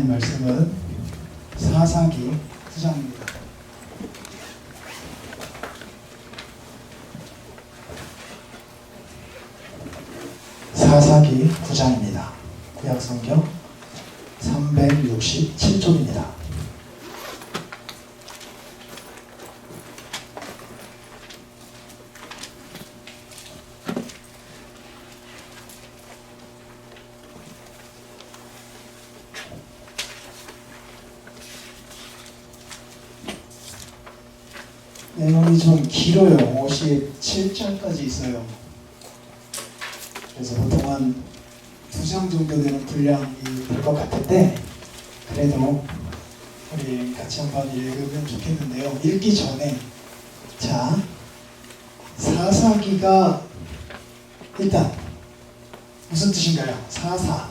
말씀은 사사기 9장입니다. 사사기 9장입니다. 구약성경 367쪽입니다. 내용이 좀 길어요. 57장까지 있어요. 그래서 보통 한 2장 정도 되는 분량이 될 것 같은데, 그래도 우리 같이 한번 읽으면 좋겠는데요. 읽기 전에, 자, 사사기가 일단 무슨 뜻인가요? 사사.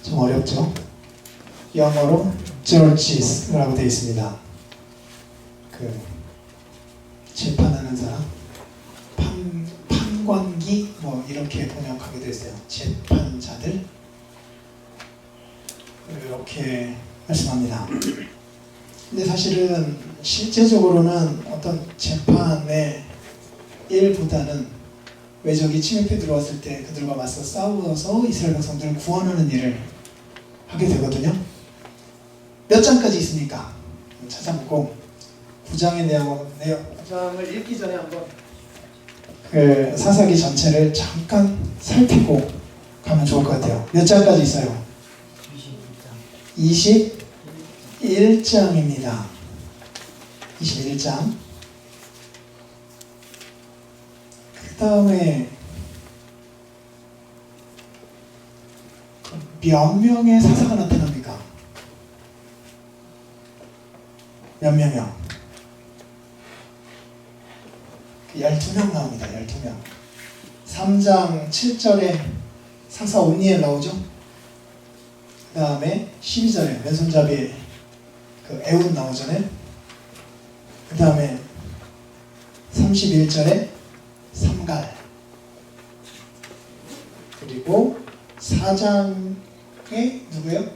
좀 어렵죠? 영어로 churches라고 되어 있습니다. 그 재판하는 사람, 판관기 뭐 이렇게 번역하게 됐어요. 재판자들 이렇게 말씀합니다. 근데 사실은 실제적으로는 어떤 재판의 일보다는 외적이 침입해 들어왔을 때 그들과 맞서 싸워서 이스라엘 백성들을 구원하는 일을 하게 되거든요. 몇 장까지 있습니까? 찾아보고 9장의 내용을 읽기 전에 한번 그 사사기 전체를 잠깐 살피고 가면 좋을 것 같아요. 몇 장까지 있어요? 21장입니다. 21장. 그 다음에 몇 명의 사사가 나타납니까? 몇 명이요? 12명 나옵니다. 12명. 3장 7절에 사사 온니엘 나오죠? 그 다음에 12절에 왼손잡이 그 에운 나오잖아요? 그 다음에 31절에 삼갈, 그리고 4장에 누구예요?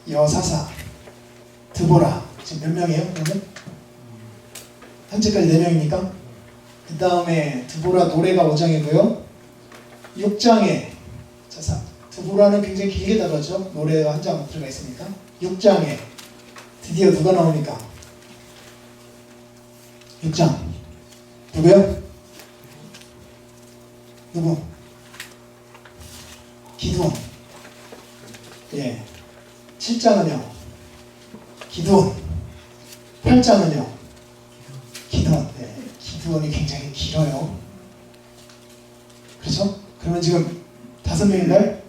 여사사 드보라. 지금 몇 명이에요? 그러면? 현재까지 4명입니까? 그 다음에 드보라 노래가 5장이고요. 6장에 드보라는 굉장히 길게 다뤘죠. 노래가 한 장 들어가 있으니까. 6장에 드디어 누가 나옵니까? 6장 누구요? 누구? 기드온. 예. 7장은요? 기드온. 8장은요? 기드온. 네. 기드온이 굉장히 길어요. 그렇죠? 그러면 지금 5명인가요?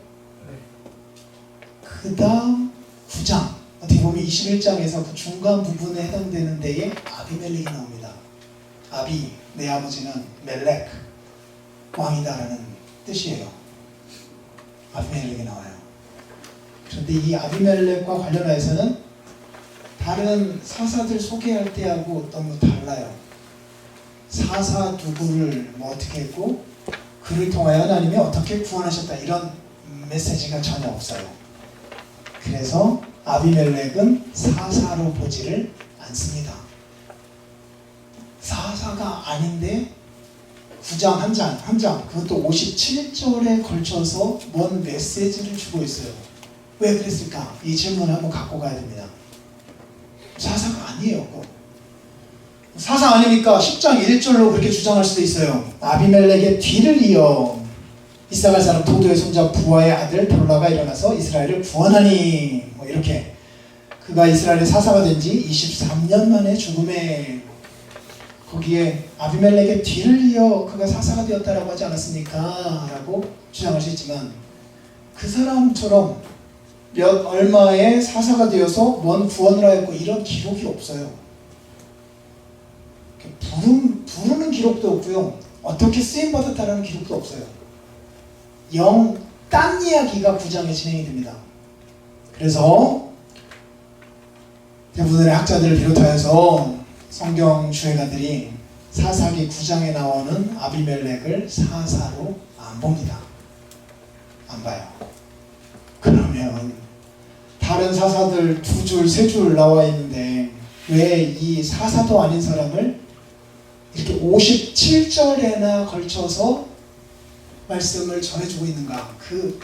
그 다음 9장. 어떻게 보면 21장에서 그 중간 부분에 해당되는 데에 아비멜렉이 나옵니다. 아비, 내 아버지는 멜렉, 왕이다라는 뜻이에요. 아비멜렉이 나와요. 그런데 이 아비멜렉과 관련해서는 다른 사사들 소개할 때하고 너무 달라요. 사사 누구를 뭐 어떻게 했고 그를 통하여 하나님이 어떻게 구원하셨다 이런 메시지가 전혀 없어요. 그래서 아비멜렉은 사사로 보지를 않습니다. 사사가 아닌데 9장 한 장 그것도 57절에 걸쳐서 뭔 메시지를 주고 있어요. 왜 그랬을까? 이 질문을 한번 갖고 가야 됩니다. 사사가 아니에요. 사사 아닙니까? 10장 1절로 그렇게 주장할 수도 있어요. 아비멜렉의 뒤를 이어 이사갈 사람 도도의 손자 부하의 아들 돌라가 일어나서 이스라엘을 구원하니 뭐 이렇게 그가 이스라엘의 사사가 된 지 23년 만에 죽음에 거기에 아비멜렉의 뒤를 이어 그가 사사가 되었다라고 하지 않았습니까? 라고 주장할 수 있지만 그 사람처럼 얼마의 사사가 되어서 뭔 구원을 하였고 이런 기록이 없어요. 부르는 기록도 없고요. 어떻게 쓰임받았다라는 기록도 없어요. 딴 이야기가 9장에 진행이 됩니다. 그래서 대부분의 학자들을 비롯하여서 성경 주해가들이 사사기 9장에 나오는 아비멜렉을 사사로 안 봅니다. 안 봐요. 그러면 다른 사사들 2줄, 3줄 나와 있는데 왜 이 사사도 아닌 사람을 이렇게 57절에나 걸쳐서 말씀을 전해주고 있는가? 그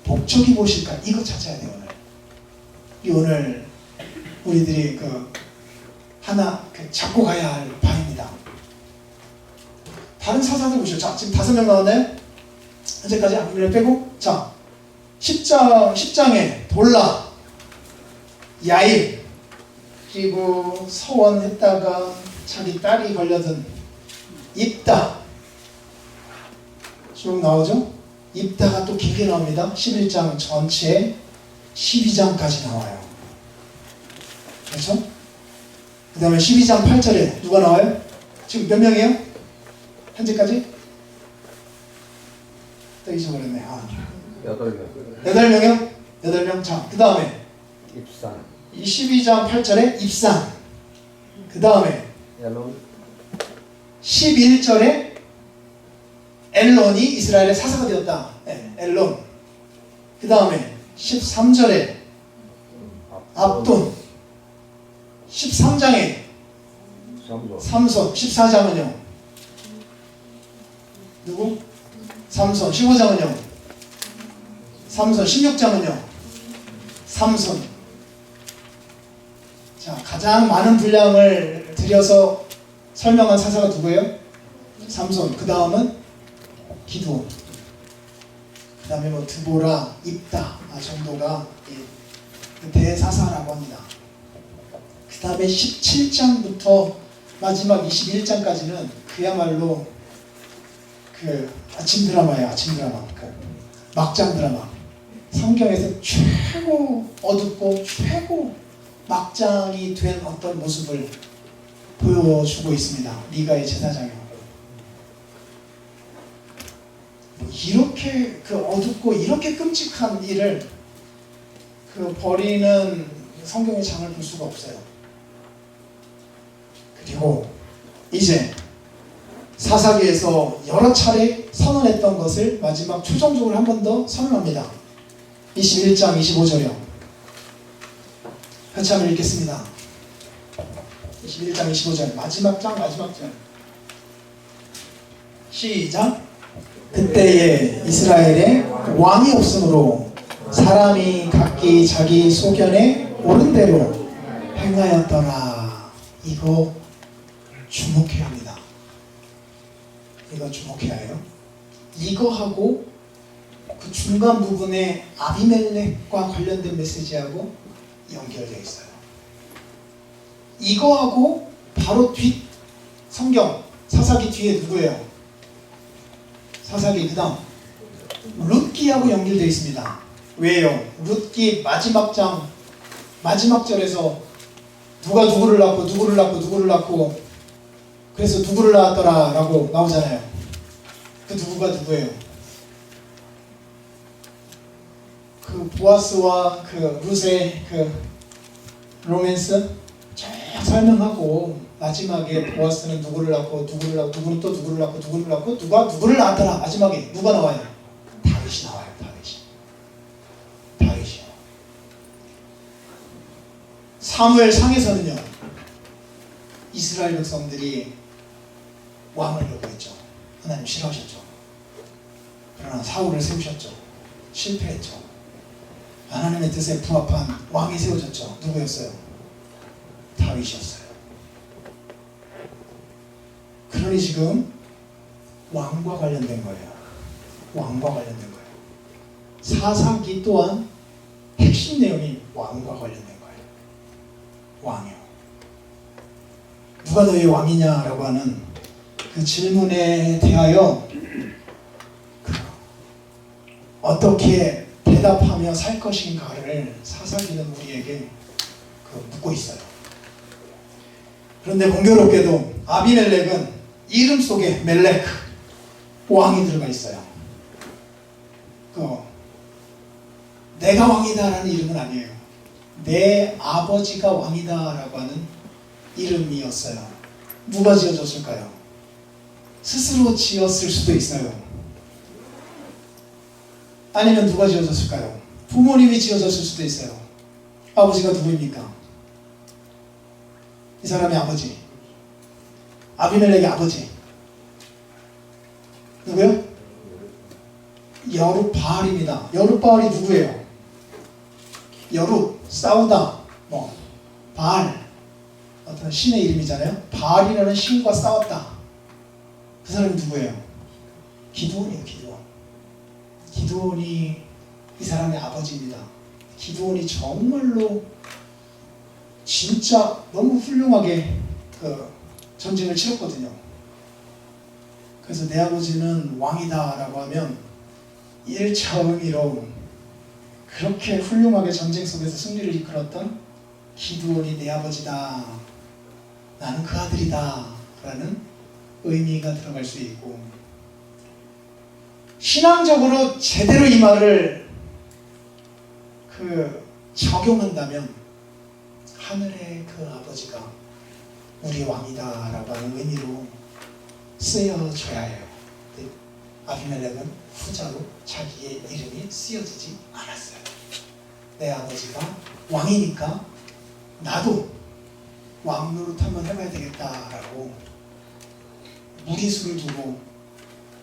목적이 무엇일까? 이거 찾아야 돼요. 오늘 우리들이 하나 잡고 가야 할 바입니다. 다른 사사들 보시죠. 자, 지금 5명 나왔나요? 현재까지 아브넬 빼고. 자, 10장에 돌라, 야일, 그리고 서원했다가 자기 딸이 걸려든 입다 쭉 나오죠? 입다가 또 길게 나옵니다. 11장 전체에 12장까지 나와요. 그렇죠? 그 다음에 12장 8절에 누가 나와요? 지금 몇 명이에요? 현재까지? 또 잊어버렸네. 8명. 8명이요? 8명. 자, 그 다음에 입산. 12장 8절에 입산. 그 다음에 엘론. 11절에 엘론이 이스라엘의 사사가 되었다. 네, 엘론. 그 다음에 13절에 압돈. 13장에 삼손. 14장은요 누구? 삼손. 15장은요 삼손. 16장은요 삼손. 자, 가장 많은 분량을 들여서 설명한 사사가 누구예요? 삼손. 그 다음은 기드온. 그 다음에 드보라, 입다 정도가 대사사라고 합니다. 그 다음에 17장부터 마지막 21장까지는 그야말로 아침 드라마예요. 아침 드라마. 막장 드라마. 성경에서 최고 어둡고 최고 막장이 된 어떤 모습을 보여주고 있습니다. 미가의 제사장이요. 이렇게 어둡고 이렇게 끔찍한 일을 벌이는 성경의 장을 볼 수가 없어요. 그리고 이제 사사기에서 여러 차례 선언했던 것을 마지막 최종적으로 한 번 더 선언합니다. 21장 25절이요. 같이 한번 읽겠습니다. 21장 25절 마지막 장 마지막 절 시작. 그때에 이스라엘에 왕이 없으므로 사람이 각기 자기 소견에 옳은 대로 행하였더라. 이거 주목해야 합니다. 이거 주목해야 해요. 이거하고 그 중간 부분에 아비멜렉과 관련된 메시지하고 연결되어 있어요. 이거하고 바로 뒷 성경 사사기 뒤에 누구예요? 사사기 그 다음 룻기하고 연결되어 있습니다. 왜요? 룻기 마지막 장 마지막 절에서 누가 누구를 낳고 누구를 낳고 누구를 낳고 그래서 누구를 낳았더라 라고 나오잖아요. 그 누구가 누구예요? 그 보아스와 룻의 로맨스 쭉 설명하고 마지막에 보아스는 누구를 낳고 누구를 낳고 누구는 또 누구를 낳고 누구를 낳고 누가 누구를 낳았더라. 마지막에 누가 나와요? 다윗이 나와요. 다윗이요. 사무엘 상에서는요 이스라엘 백성들이 왕을 요구했죠. 하나님 싫어하셨죠. 그러나 사울을 세우셨죠. 실패했죠. 하나님의 뜻에 부합한 왕이 세워졌죠. 누구였어요? 다윗이었어요. 그러니 지금 왕과 관련된 거예요. 왕과 관련된 거예요. 사사기 또한 핵심 내용이 왕과 관련된 거예요. 왕이요. 누가 너의 왕이냐라고 하는 그 질문에 대하여 어떻게 대답하며 살 것인가를 사사기는 우리에게 묻고 있어요. 그런데 공교롭게도 아비멜렉은 이름 속에 멜렉 왕이 들어가 있어요. 내가 왕이다라는 이름은 아니에요. 내 아버지가 왕이다라고 하는 이름이었어요. 누가 지어줬을까요? 스스로 지었을 수도 있어요. 아니면 누가 지어줬을까요? 부모님이 지어졌을 수도 있어요. 아버지가 누구입니까? 이 사람의 아버지. 아비멜렉의 아버지. 누구요? 여룻바알입니다. 여룻바알이 누구예요? 여룻, 싸우다, 바알. 어떤 신의 이름이잖아요. 바알이라는 신과 싸웠다. 그 사람이 누구예요? 기드온이에요. 기드온. 기드온이 이 사람의 아버지입니다. 기드온이 정말로 진짜 너무 훌륭하게 전쟁을 치렀거든요. 그래서 내 아버지는 왕이다 라고 하면 1차 의미로 그렇게 훌륭하게 전쟁 속에서 승리를 이끌었던 기드온이 내 아버지다, 나는 그 아들이다 라는 의미가 들어갈 수 있고, 신앙적으로 제대로 이 말을 적용한다면 하늘의 그 아버지가 우리 왕이다 라고 하는 의미로 쓰여져야 해요. 근데 아비멜렉은 후자로 자기의 이름이 쓰여지지 않았어요. 내 아버지가 왕이니까 나도 왕 노릇 한번 해봐야 되겠다라고 무리수를 두고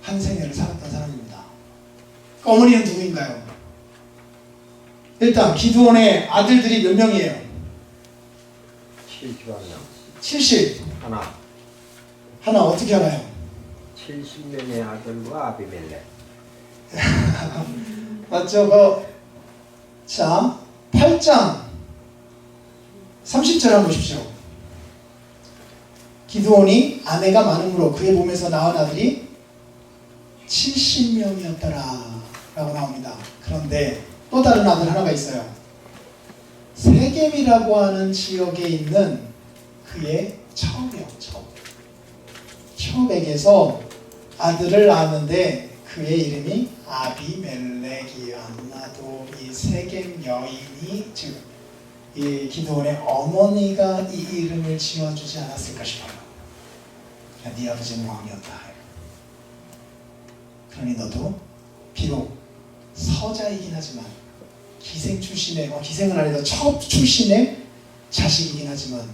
한 생애를 살았던 사람입니다. 어머니는 누구인가요? 일단 기드온의 아들들이 몇 명이에요? 70명. 70. 하나 어떻게 알아요? 70명의 아들과 아비멜렉. 맞죠? 자, 8장 30절 한번 보십시오. 기드온이 아내가 많음으로 그의 몸에서 낳은 아들이 70명이었더라 라고 나옵니다. 그런데 또 다른 아들 하나가 있어요. 세겜이라고 하는 지역에 있는 그의 첩에게서 아들을 낳았는데 그의 이름이 아비멜렉이야. 아마도 이 세겜 여인이, 즉 이 기드온의 어머니가 이 이름을 지어주지 않았을까 싶어요. 야, 네 아버지는 왕이었다. 그러니 너도 비록 서자이긴 하지만 기생 출신의, 기생은 아니라 첩 출신의 자식이긴 하지만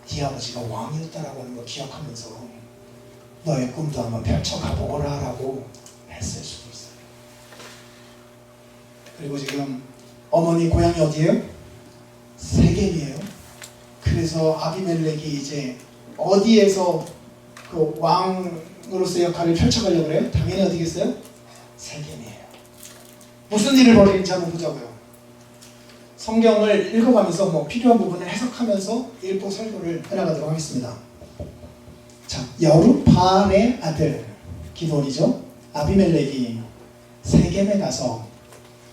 네 아버지가 왕이었다라고 하는 거 기억하면서 너의 꿈도 한번 펼쳐가 보거라 라고 했을 수도 있어요. 그리고 지금 어머니 고향이 어디예요? 세겜이에요. 그래서 아비멜렉이 이제 어디에서 그 왕으로서의 역할을 펼쳐가려고 그래요? 당연히 어디겠어요? 세겜이에요. 무슨 일을 벌이는지 한번 보자고요. 성경을 읽어가면서 필요한 부분을 해석하면서 읽고 설교를 해나가도록 하겠습니다. 자, 여룻바알의 아들 기드온이죠. 아비멜렉이 세겜에 가서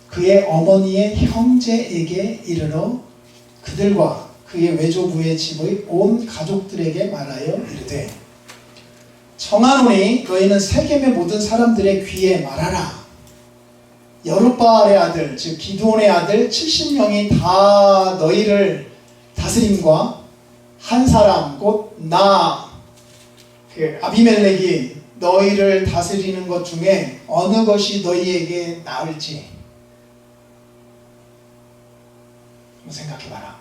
그의 어머니의 형제에게 이르러 그들과 그의 외조부의 집의 온 가족들에게 말하여 이르되 청하노니 너희는 세겜의 모든 사람들의 귀에 말하라. 여룻바알의 아들, 즉 기드온의 아들 70명이 다 너희를 다스림과 한 사람 곧 나, 아비멜렉이 너희를 다스리는 것 중에 어느 것이 너희에게 나을지 한번 생각해봐라.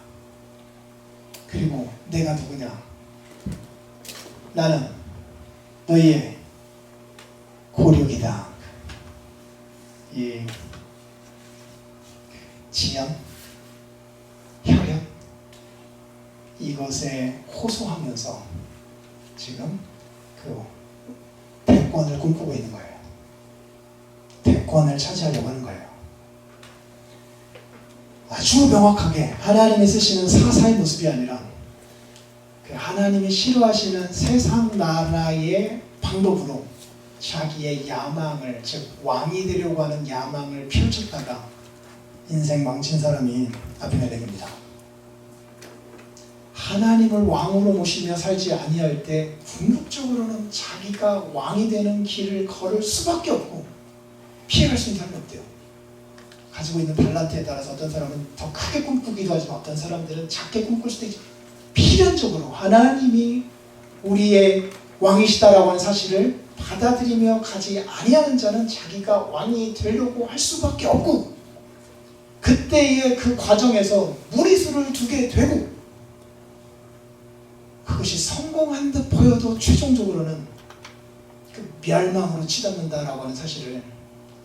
그리고 내가 누구냐? 나는 너희의 고륙이다. 이 지연, 혈연 이것에 호소하면서 지금 그 대권을 꿈꾸고 있는 거예요. 대권을 차지하려고 하는 거예요. 아주 명확하게 하나님이 쓰시는 사사의 모습이 아니라 그 하나님이 싫어하시는 세상 나라의 방법으로 자기의 야망을, 즉 왕이 되려고 하는 야망을 펼쳤다가 인생 망친 사람이 아비멜렉입니다. 하나님을 왕으로 모시며 살지 아니할 때 궁극적으로는 자기가 왕이 되는 길을 걸을 수밖에 없고 피해갈 수 있는 사람이 없대요. 가지고 있는 달란트에 따라서 어떤 사람은 더 크게 꿈꾸기도 하지만 어떤 사람들은 작게 꿈꿀 수도 있죠. 필연적으로 하나님이 우리의 왕이시다라고 하는 사실을 받아들이며 가지 아니하는 자는 자기가 왕이 되려고 할 수밖에 없고, 그때의 그 과정에서 무리수를 두게 되고 그것이 성공한 듯 보여도 최종적으로는 그 멸망으로 치닫는다라고 하는 사실을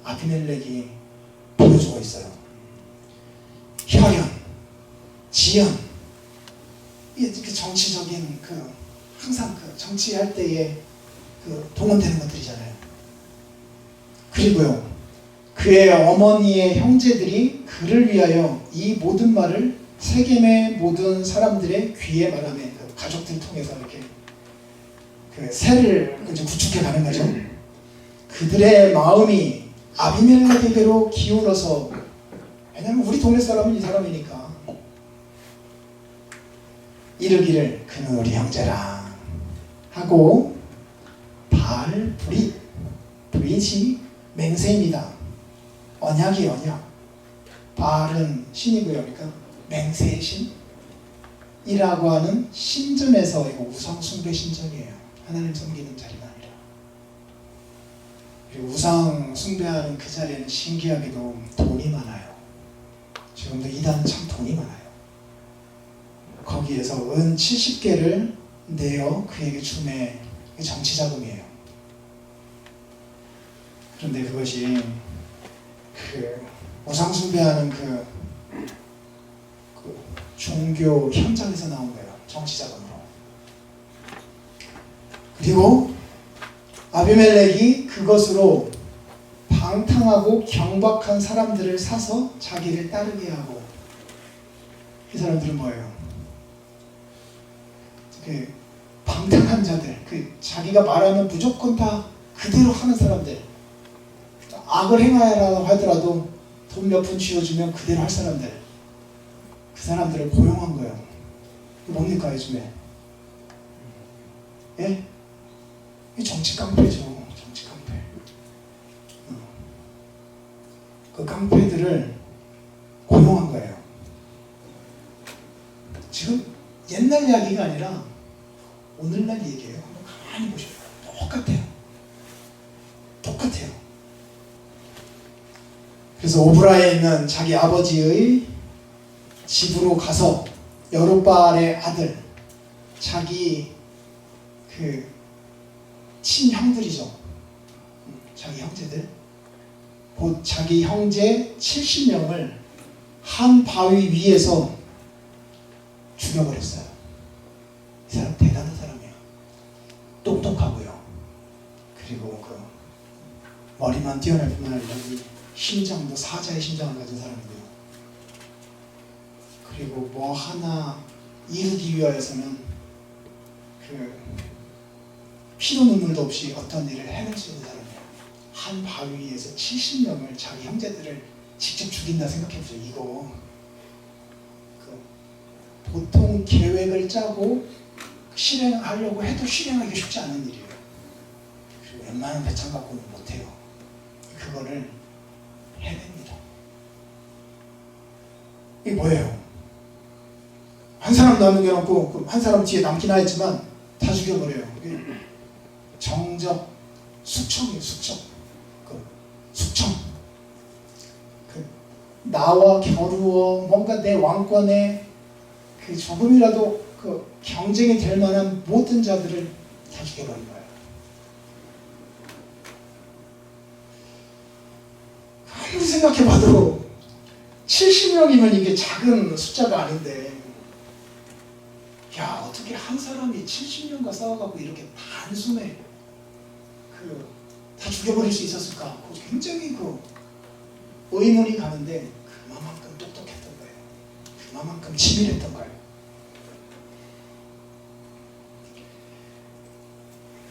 아비멜렉이 보여주고 있어요. 혈연, 지연, 이게 정치적인 항상 정치할 때에 동원되는 것들이잖아요. 그리고요, 그의 어머니의 형제들이 그를 위하여 이 모든 말을 세겜의 모든 사람들의 귀에 말하며 가족들을 통해서 이렇게 새를 구축해 가는 거죠. 그들의 마음이 아비멜렉에게로 기울어서, 왜냐면 우리 동네 사람은 이 사람이니까, 이르기를 그는 우리 형제라 하고 바알 브릿, 브릿이 맹세입니다. 언약이 언약. 바알은 신이고요. 그러니까 맹세의 신이라고 하는 신전에서, 이거 우상 숭배 신전이에요. 하나님 섬기는 자리가 아니라. 그리고 우상 숭배하는 그 자리에는 신기하게도 돈이 많아요. 지금도 이단은 참 돈이 많아요. 거기에서 은 70개를 내어 그에게 주매, 정치 자금이에요. 그런데 그것이 우상 숭배하는 그 종교 현장에서 나온 거예요. 정치 자금으로. 그리고 아비멜렉이 그것으로 방탕하고 경박한 사람들을 사서 자기를 따르게 하고, 이 사람들은 뭐예요? 방탕한 자들, 자기가 말하면 무조건 다 그대로 하는 사람들, 악을 행하라고 하더라도 돈 몇 푼 쥐어주면 그대로 할 사람들, 그 사람들을 고용한 거예요. 뭡니까 요즘에? 예? 이 정치 깡패죠. 정치 깡패. 그 깡패들을 고용한 거예요. 지금 옛날 이야기가 아니라 오늘날 얘기예요. 한번 가만히 보셔요. 똑같아요. 똑같아요. 그래서 오브라에 있는 자기 아버지의 집으로 가서 여룹바알의 아들, 자기 친형들이죠. 자기 형제들, 곧 자기 형제 70명을 한 바위 위에서 죽여버렸어요. 이 사람 대단한 사람이에요. 똑똑하고요. 그리고 머리만 뛰어날 뿐만 아니라 심장도 사자의 심장을 가진 사람이고요. 그리고 뭐 하나 이루기 위하여서는 피도 눈물도 없이 어떤 일을 해낼 수 있는 사람이에요. 한 바위 위에서 70명을, 자기 형제들을 직접 죽인다 생각해보죠. 이거 보통 계획을 짜고 실행하려고 해도 실행하기 쉽지 않은 일이에요. 그리고 웬만한 배짱 갖고는 못해요. 그거를 해냅니다. 이게 뭐예요? 한 사람 남겨놓고 한 사람 뒤에 남기나 했지만 다 죽여버려요. 정적, 숙청이에요. 숙청. 숙청. 나와 겨루어 뭔가 내 왕권에 조금이라도 경쟁이 될 만한 모든 자들을 다 죽여버린 거예요. 아무리 생각해봐도 70명이면 이게 작은 숫자가 아닌데, 야, 어떻게 한 사람이 70명과 싸워갖고 이렇게 단숨에 다 죽여버릴 수 있었을까? 굉장히 의문이 가는데, 그만큼 똑똑했던 거예요. 그만큼 치밀했던 거예요.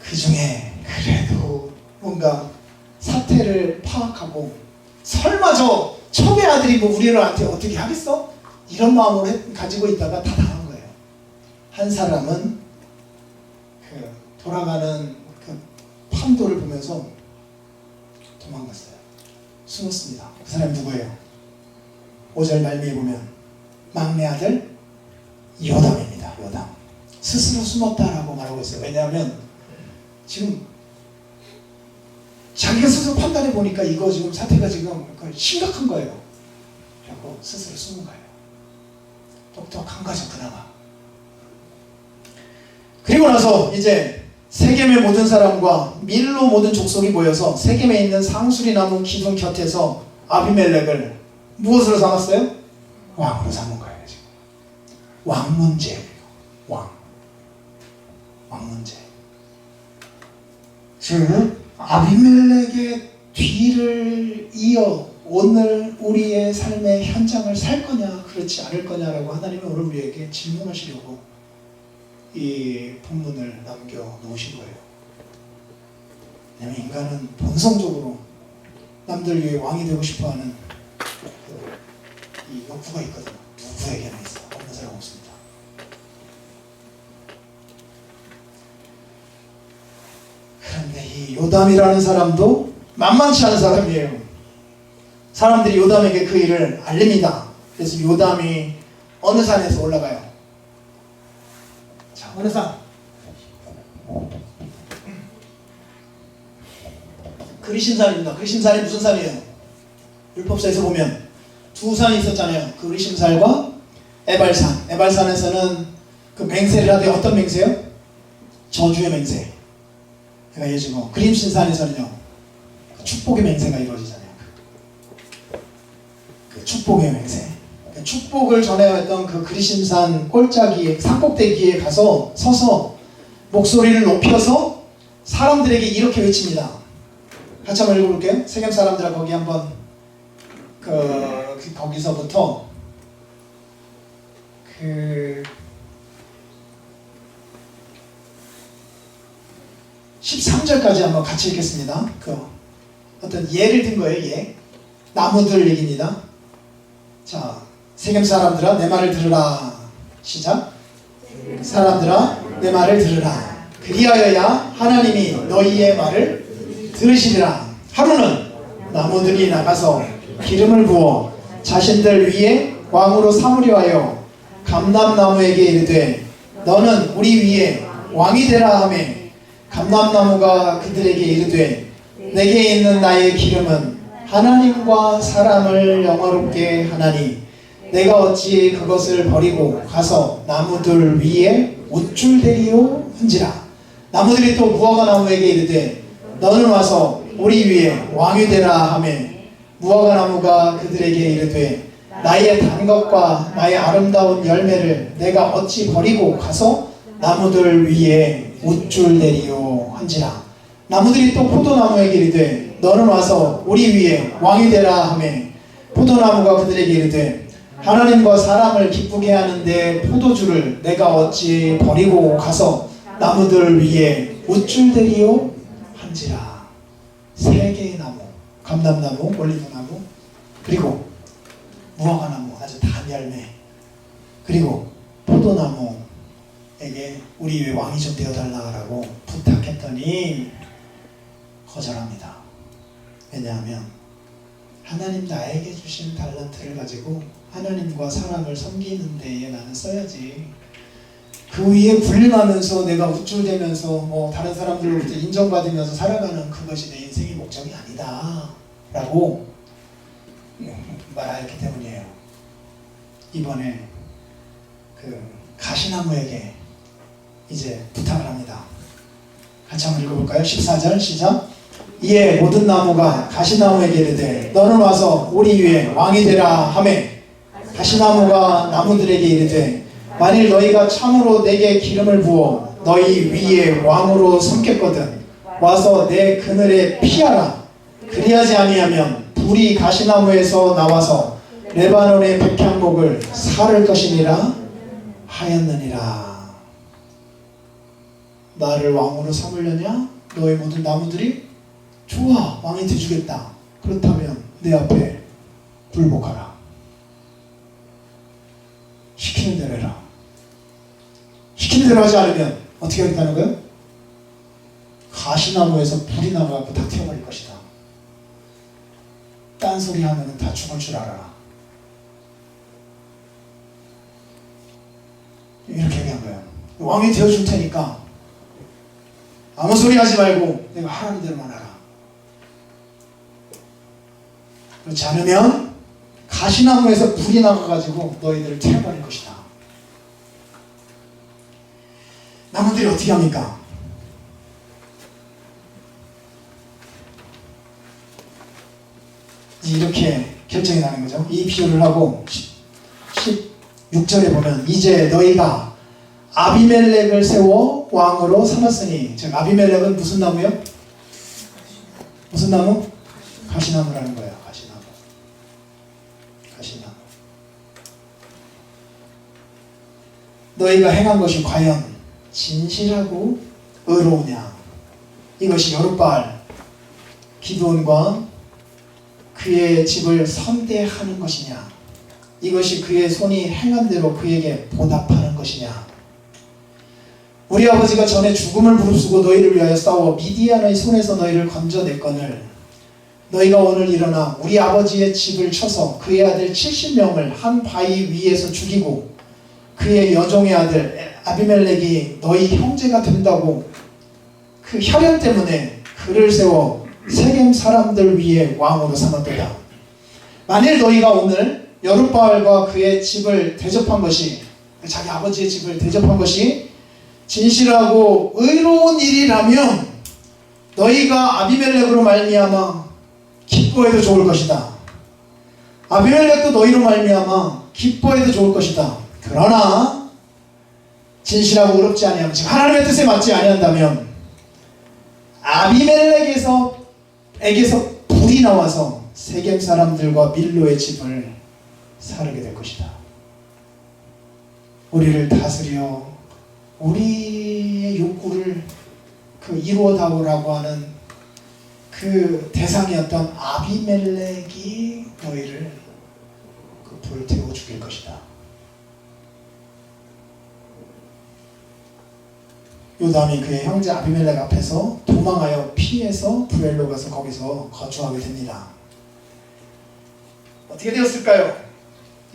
그 중에 그래도 뭔가 사태를 파악하고, 설마 저 첩의 아들이 우리한테 어떻게 하겠어? 이런 마음으로 가지고 있다가 다 당한 거예요. 한 사람은 돌아가는 판도를 보면서 도망갔어요. 숨었습니다. 그 사람이 누구예요? 5절 말미에 보면 막내 아들 요담입니다. 요담. 스스로 숨었다라고 말하고 있어요. 왜냐하면 지금 자기가 스스로 판단해 보니까 이거 지금 사태가 지금 심각한 거예요. 라고 스스로 숨은 거예요. 똑똑한 거죠, 그나마. 그리고 나서 이제 세겜의 모든 사람과 밀로 모든 족속이 모여서 세겜에 있는 상수리 나무 기둥 곁에서 아비멜렉을 무엇으로 삼았어요? 왕으로 삼은 거예요. 지금 왕 문제예요. 왕 문제. 즉 아비멜렉의 뒤를 이어 오늘 우리의 삶의 현장을 살 거냐 그렇지 않을 거냐라고 하나님은 오늘 우리에게 질문하시려고 이 본문을 남겨놓으신 거예요. 왜냐하면 인간은 본성적으로 남들 위해 왕이 되고 싶어하는 이 욕구가 있거든요. 누구에게나 있어. 없는 사람 없습니다. 그런데 이 요담이라는 사람도 만만치 않은 사람이에요. 사람들이 요담에게 그 일을 알립니다. 그래서 요담이 어느 산에서 올라가요? 자, 어느 산? 그리심산입니다. 그리심산이 무슨 산이에요? 율법서에서 보면 두 산이 있었잖아요. 그리심산과 에발산. 에발산에서는 그 맹세를 하되 어떤 맹세요? 저주의 맹세. 제가 예지고 그리심산에서는요 그 축복의 맹세가 이루어지잖아요. 그 축복의 맹세. 그 축복을 전해야 했던 그 그리심산 꼴짜기에 산꼭대기에 가서 서서 목소리를 높여서 사람들에게 이렇게 외칩니다. 같이 한번 읽어볼게요. 세겜 사람들아 거기 한번 거기서부터 13절까지 한번 같이 읽겠습니다. 어떤 예를 든 거예요. 예. 나무들 얘기입니다. 자, 세겜 사람들아 내 말을 들으라. 시작. 사람들아 내 말을 들으라. 그리하여야 하나님이 너희의 말을 들으시리라. 하루는 나무들이 나가서 기름을 부어 자신들 위에 왕으로 삼으려 하여 감람나무에게 이르되 너는 우리 위에 왕이 되라 하매 감람나무가 그들에게 이르되 내게 있는 나의 기름은 하나님과 사람을 영화롭게 하나니 내가 어찌 그것을 버리고 가서 나무들 위에 우쭐대리오 한지라. 나무들이 또 무화과 나무에게 이르되 너는 와서 우리 위에 왕이 되라 하매 무화과 나무가 그들에게 이르되 나의 단 것과 나의 아름다운 열매를 내가 어찌 버리고 가서 나무들 위에 우쭐대리오 한지라. 나무들이 또 포도나무에게 이르되 너는 와서 우리 위에 왕이 되라 하매 포도나무가 그들에게 이르되 하나님과 사람을 기쁘게 하는데 포도주를 내가 어찌 버리고 가서 나무들 위에 우쭐대리오 한지라. 세 개의 나무, 감람나무, 올리브나무, 그리고 무화과나무, 아주 단 열매, 그리고 포도나무에게 우리 위에 왕이 좀 되어달라고 부탁했더니 거절합니다. 왜냐하면 하나님 나에게 주신 달란트를 가지고 하나님과 사람을 섬기는 데에 나는 써야지. 그 위에 군림하면서 내가 우쭐대면서 다른 사람들로부터 인정받으면서 살아가는 그것이 내 인생의 목적이 아니다 라고 말했기 때문이에요. 이번에 가시나무에게 이제 부탁을 합니다. 같이 한번 읽어볼까요? 14절 시작. 이에 모든 나무가 가시나무에게 이르되 너는 와서 우리 위에 왕이 되라 하매 가시나무가 나무들에게 이르되 만일 너희가 참으로 내게 기름을 부어 너희 위에 왕으로 삼겠거든 와서 내 그늘에 피하라. 그리하지 아니하면 불이 가시나무에서 나와서 레바논의 백향목을 사를 것이니라 하였느니라. 나를 왕으로 삼으려냐? 너희 모든 나무들이? 좋아, 왕이 되주겠다. 그렇다면 내 앞에 불복하라. 시키는 대로 해라. 시키는 대로 하지 않으면 어떻게 하겠다는 거예요? 가시나무에서 불이 나가고 다 태워버릴 것이다. 딴소리 하면 다 죽을 줄 알아라. 이렇게 얘기한 거예요. 왕이 되어줄 테니까 아무 소리 하지 말고 내가 하라는 대로만 하라. 그렇지 않으면 가시나무에서 불이 나가가지고 너희들을 태워버릴 것이다. 나무들이 어떻게 합니까? 이렇게 결정이 나는 거죠. 이 비유를 하고 16절에 보면 이제 너희가 아비멜렉을 세워 왕으로 삼았으니, 즉 아비멜렉은 무슨 나무요? 무슨 나무? 가시나무라는 거예요. 가시나무. 가시나무. 너희가 행한 것이 과연 진실하고 의로우냐? 이것이 여룻바알 기드온과 그의 집을 선대하는 것이냐? 이것이 그의 손이 행한 대로 그에게 보답하는 것이냐? 우리 아버지가 전에 죽음을 무릅쓰고 너희를 위하여 싸워 미디안의 손에서 너희를 건져냈거늘 너희가 오늘 일어나 우리 아버지의 집을 쳐서 그의 아들 70명을 한 바위 위에서 죽이고 그의 여종의 아들 아비멜렉이 너희 형제가 된다고 그 혈연 때문에 그를 세워 세겜 사람들 위에 왕으로 삼았도다. 만일 너희가 오늘 여룻바알과 그의 집을 대접한 것이, 자기 아버지의 집을 대접한 것이 진실하고 의로운 일이라면 너희가 아비멜렉으로 말미암아 기뻐해도 좋을 것이다. 아비멜렉도 너희로 말미암아 기뻐해도 좋을 것이다. 그러나 진실하고 의롭지 아니하면, 즉 하나님의 뜻에 맞지 아니한다면 아비멜렉에게서 불이 나와서 세겜 사람들과 밀로의 집을 사르게 될 것이다. 우리를 다스려 우리의 욕구를 이루어 다오라고 하는 그 대상이었던 아비멜렉이 너희를 불태워 죽일 것이다. 요담이 그의 형제 아비멜렉 앞에서 도망하여 피해서 부엘로 가서 거기서 거주하게 됩니다. 어떻게 되었을까요?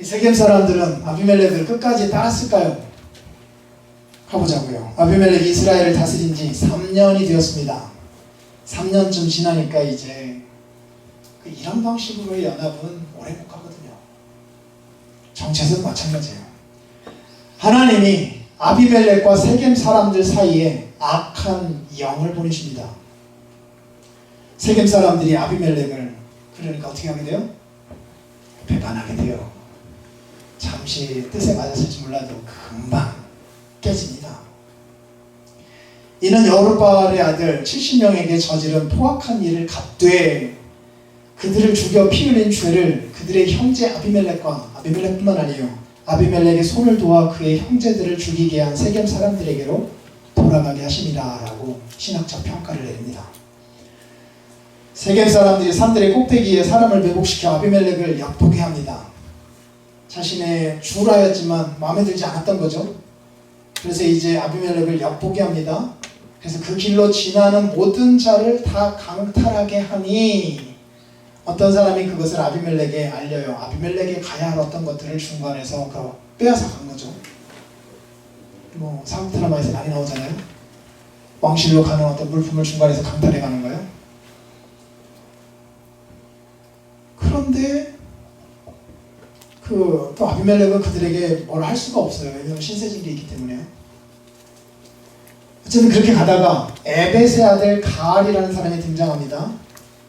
이 세겜 사람들은 아비멜렉을 끝까지 따랐을까요? 가보자고요. 아비멜렉이 이스라엘을 다스린 지 3년이 되었습니다. 3년쯤 지나니까 이제 이런 방식으로의 연합은 오래 못 가거든요. 정체도 마찬가지예요. 하나님이 아비멜렉과 세겜 사람들 사이에 악한 영을 보내십니다. 세겜 사람들이 아비멜렉을, 그러니까 어떻게 하게 돼요? 배반하게 돼요. 잠시 뜻에 맞았을지 몰라도 금방 깨집니다. 이는 여룻바알의 아들 70명에게 저지른 포악한 일을 갚되 그들을 죽여 피 흘린 죄를 그들의 형제 아비멜렉뿐만 아니에요, 아비멜렉의 손을 도와 그의 형제들을 죽이게 한 세겜 사람들에게로 돌아가게 하심이라 라고 신학적 평가를 내립니다. 세겜 사람들이 산들의 꼭대기에 사람을 매복시켜 아비멜렉을 엿보게 합니다. 자신의 주라였지만 마음에 들지 않았던 거죠. 그래서 이제 아비멜렉을 엿보게 합니다. 그래서 그 길로 지나는 모든 자를 다 강탈하게 하니 어떤 사람이 그것을 아비멜렉에 알려요. 아비멜렉에 가야 할 어떤 것들을 중간에서 빼앗아 간 거죠. 사국 드라마에서 많이 나오잖아요. 왕실로 가는 어떤 물품을 중간에서 강탈해 가는 거예요. 그런데 또 아비멜렉은 그들에게 뭘 할 수가 없어요. 왜냐하면 신세진 게 있기 때문에요. 어쨌든 그렇게 가다가 에벳의 아들 가알이라는 사람이 등장합니다.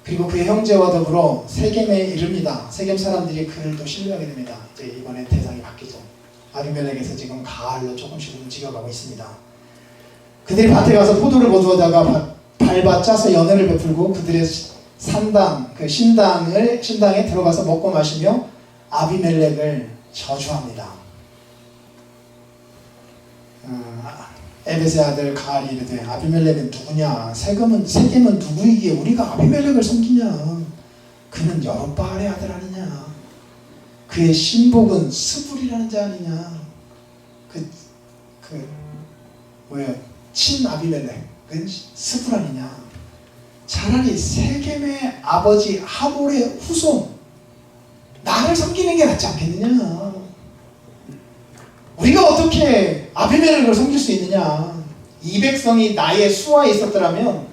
그리고 그의 형제와 더불어 세겜에 이릅니다. 세겜 사람들이 그를 또 신뢰하게 됩니다. 이제 이번에 대상이 바뀌죠. 아비멜렉에서 지금 가알로 조금씩 움직여가고 있습니다. 그들이 밭에 가서 포도를 거두어다가 밟아 짜서 연회를 베풀고 그들의 산당, 신당에 들어가서 먹고 마시며 아비멜렉을 저주합니다. 에벳의 아들 가알이 이르되 아비멜렉은 누구냐? 세겜은 누구이기에 우리가 아비멜렉을 섬기냐? 그는 여룻바알의 아들 아니냐? 그의 신복은 스불이라는 자 아니냐? 친 아비멜렉은 스불 아니냐? 차라리 세겜의 아버지 하몰의 후손 나를 섬기는 게 낫지 않겠느냐? 우리가 어떻게 아비멜렉을 섬길 수 있느냐? 이 백성이 나의 수하에 있었더라면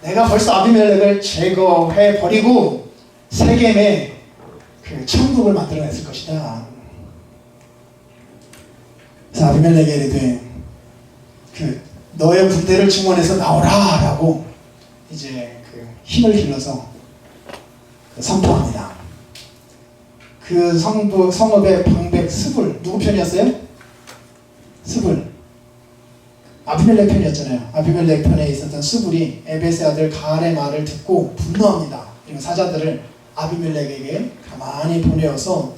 내가 벌써 아비멜렉을 제거해 버리고 세겜에 그 천국을 만들어냈을 것이다. 그래서 아비멜렉이 이르되 그 너의 군대를 증원해서 나오라라고 이제 그 힘을 길러서 선포합니다. 그 성읍의 방백 스불 누구 편이었어요? 스불 아비멜렉 편이었잖아요. 아비멜렉 편에 있었던 스불이 에벳의 아들 가알의 말을 듣고 분노합니다. 그리고 사자들을 아비멜렉에게 가만히 보내어서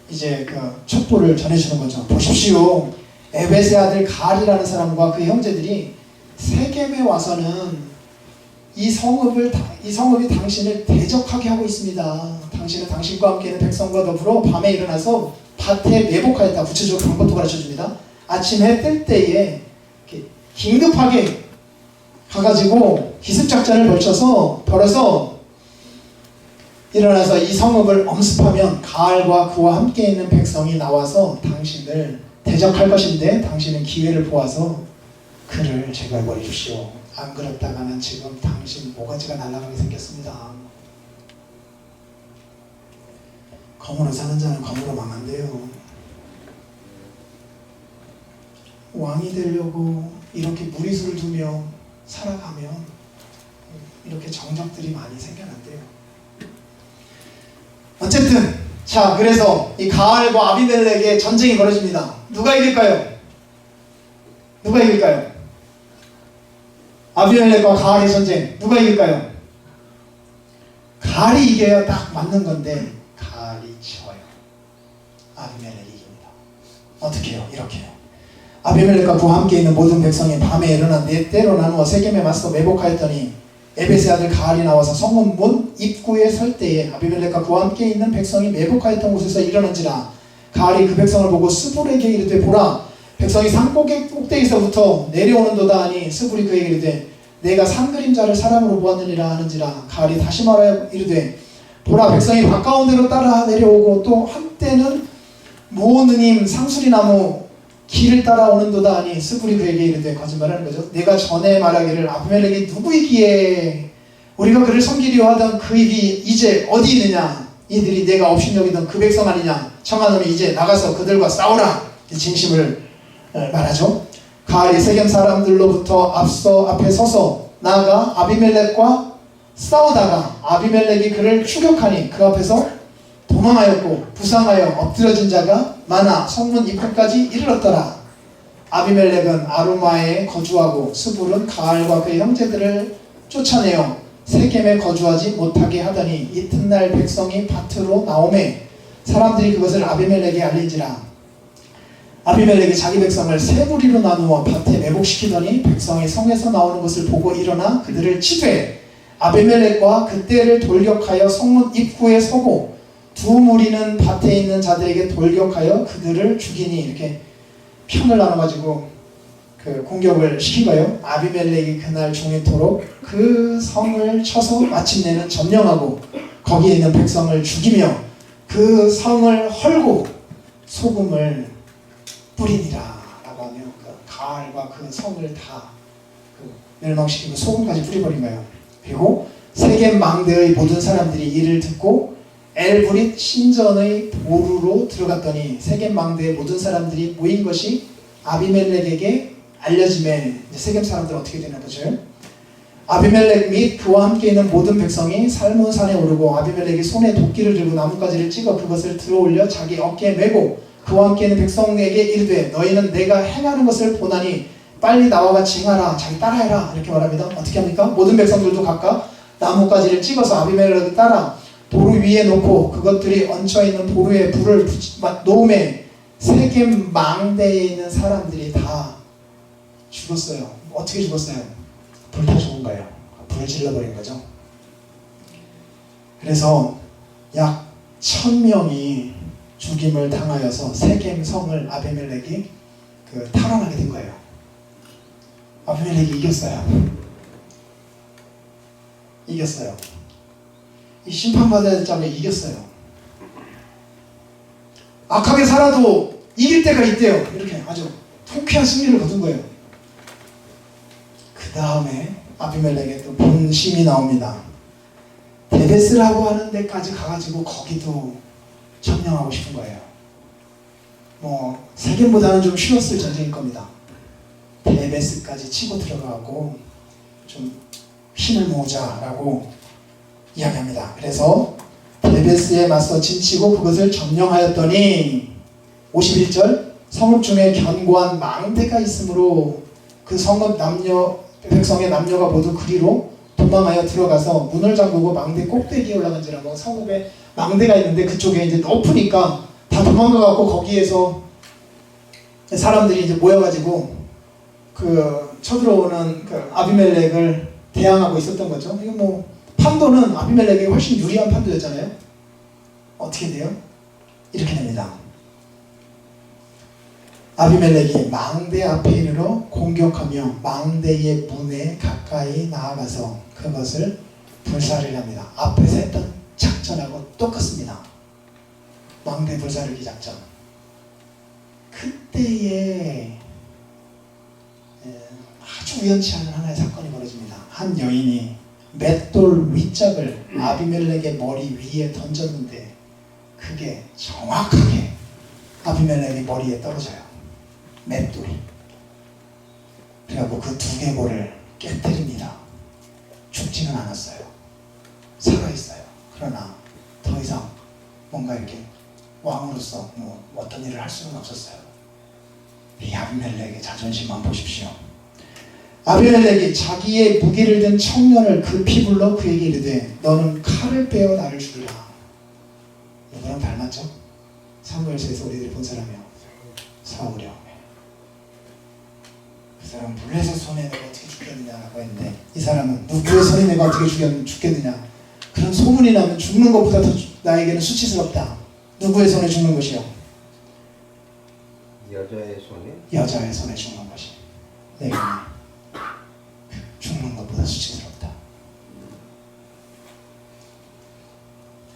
이제 그 첩보를 전해주는 거죠. 보십시오. 에벳의 아들 가알이라는 사람과 그 형제들이 세겜에 와서는 이 성읍이 당신을 대적하게 하고 있습니다. 당신은 당신과 함께 있는 백성과 더불어 밤에 일어나서 밭에 매복하였다. 구체적으로 방법도 가르쳐줍니다. 아침 해 뜰 때에 긴급하게 가가지고 기습작전을 벌여서 일어나서 이 성읍을 엄습하면 가알과 그와 함께 있는 백성이 나와서 당신을 대적할 것인데 당신은 기회를 보아서 그를 제거해버려 주시오. 안 그렇다가는 지금 당신 모가지가 날아가게 생겼습니다. 검으로 사는 자는 검으로 망한대요. 왕이 되려고 이렇게 무리수를 두며 살아가면 이렇게 정적들이 많이 생겨난대요. 어쨌든 자, 그래서 이 가알과 아비멜렉의 전쟁이 벌어집니다. 누가 이길까요? 누가 이길까요? 아비멜렉과 가알의 전쟁 누가 이길까요? 가알이 이겨야 딱 맞는 건데 가알이 져요. 아비멜렉이 이깁니다. 어떻게 해요? 이렇게요. 아비멜렉과 그와 함께 있는 모든 백성이 밤에 일어나 네 때로 나누어 세겜에 맞서 매복하였더니 에벳의 아들 가알이 나와서 성문 문 입구에 설 때에 아비멜렉과 그와 함께 있는 백성이 매복하였던 곳에서 일어난지라. 가알이 그 백성을 보고 스불에게 이르되 보라, 백성이 산 꼭대기서부터 내려오는도다 하니 스불이 그에게 이르되 내가 산 그림자를 사람으로 보았느니라 하는지라. 가알이 다시 말하여 이르되 보라, 백성이 가까운 데로 따라 내려오고 또 한때는 모느님 상수리나무 길을 따라오는도다 하니 스불이 그에게 이르되, 거짓말하는 거죠. 내가 전에 말하기를 아비멜렉이 누구이기에 우리가 그를 섬기려 하던 그 입이 이제 어디 있느냐, 이들이 내가 없인 여기던 그 백성 아니냐, 청한 놈이 이제 나가서 그들과 싸우라. 진심을 말하죠. 가알이 세겜 사람들로부터 앞에 서서 나아가 아비멜렉과 싸우다가 아비멜렉이 그를 추격하니 그 앞에서 도망하였고 부상하여 엎드려진 자가 많아 성문 입구까지 이르렀더라. 아비멜렉은 아루마에 거주하고 스불은 가알과 그의 형제들을 쫓아내어 세겜에 거주하지 못하게 하더니 이튿날 백성이 밭으로 나오매 사람들이 그것을 아비멜렉에 알린지라. 아비멜렉이 자기 백성을 세 무리로 나누어 밭에 매복시키더니 백성이 성에서 나오는 것을 보고 일어나 그들을 치되 아비멜렉과 그때를 돌격하여 성문 입구에 서고 두 무리는 밭에 있는 자들에게 돌격하여 그들을 죽이니. 이렇게 편을 나눠가지고 그 공격을 시킨 거예요. 아비멜렉이 그날 종일토록 그 성을 쳐서 마침내는 점령하고 거기에 있는 백성을 죽이며 그 성을 헐고 소금을 뿌리니라 라고 하며 가알과 그 성을 다 멸망시키고 소금까지 뿌려버린 거예요. 그리고 세겜 망대의 모든 사람들이 이를 듣고 엘브릿 신전의 보루로 들어갔더니 세겜 망대의 모든 사람들이 모인 것이 아비멜렉에게 알려짐에 세겜 사람들은 어떻게 되는 거죠? 아비멜렉 및 그와 함께 있는 모든 백성이 살몬산에 오르고 아비멜렉이 손에 도끼를 들고 나뭇가지를 찍어 그것을 들어올려 자기 어깨에 메고 그와 함께 있는 백성에게 이르되 너희는 내가 행하는 것을 보나니 빨리 나와 같이 행하라. 자기 따라해라. 이렇게 말합니다. 어떻게 합니까? 모든 백성들도 각각 나뭇가지를 찍어서 아비멜렉을 따라 도루 위에 놓고 그것들이 얹혀있는 도루에 불을 놓음에 세겜 망대에 있는 사람들이 다 죽었어요. 어떻게 죽었어요? 불타 죽은 거예요. 불을 질러버린 거죠. 그래서 약 1000명이 죽임을 당하여서 세겜 성을 아비멜렉이 탈환하게 된 거예요. 아비멜렉이 이겼어요. 이겼어요. 이 심판받아야 될 자가 이겼어요. 악하게 살아도 이길 때가 있대요. 이렇게 아주 통쾌한 승리를 거둔 거예요. 그 다음에 아비멜렉의 또 본심이 나옵니다. 데베스라고 하는 데까지 가가지고 거기도 점령하고 싶은 거예요. 뭐 세겜보다는 좀 쉬웠을 전쟁일 겁니다. 데베스까지 치고 들어가고 좀 힘을 모으자라고 이야기합니다. 그래서 데베스에 맞서 진치고 그것을 점령하였더니 51절 성읍 중에 견고한 망대가 있으므로 그 성읍 백성의 남녀가 모두 그리로 도망하여 들어가서 문을 잠그고 망대 꼭대기에 올라간지라. 뭐 성읍에 망대가 있는데 그쪽에 이제 높으니까 다 도망가갖고 거기에서 사람들이 이제 모여가지고 그 쳐들어오는 그 아비멜렉을 대항하고 있었던 거죠. 이거 뭐 판도는 아비멜렉이 훨씬 유리한 판도였잖아요. 어떻게 돼요? 이렇게 됩니다. 아비멜렉이 망대 앞에 이르러 공격하며 망대의 문에 가까이 나아가서 그것을 불사르게 합니다. 앞에서 했던 작전하고 똑같습니다. 망대 불사르기 작전. 그때에 아주 우연치 않은 하나의 사건이 벌어집니다. 한 여인이 맷돌 윗짝을 아비멜렉의 머리 위에 던졌는데 그게 정확하게 아비멜렉의 머리에 떨어져요. 맷돌이. 그래갖고 그 두개골을 깨뜨립니다. 죽지는 않았어요. 살아있어요. 그러나 더 이상 뭔가 이렇게 왕으로서 뭐 어떤 일을 할 수는 없었어요. 이 아비멜렉의 자존심만 보십시오. 아비멜렉이 자기의 무기를 든 청년을 급히 불러 그에게 이르되 너는 칼을 빼어 나를 죽이라. 누구랑 닮았죠? 사무엘서에서 우리들이 본 사람이요. 사울이요. 그 사람은 블레셋 손에 내가 어떻게 죽겠느냐라고 했는데 이 사람은 누구의 손에 내가 어떻게 죽겠느냐. 그런 소문이 나면 죽는 것보다 더 나에게는 수치스럽다. 누구의 손에 죽는 것이요? 여자의 손에? 여자의 손에 죽는 것이 내게는 죽는 것보다 수치스럽다.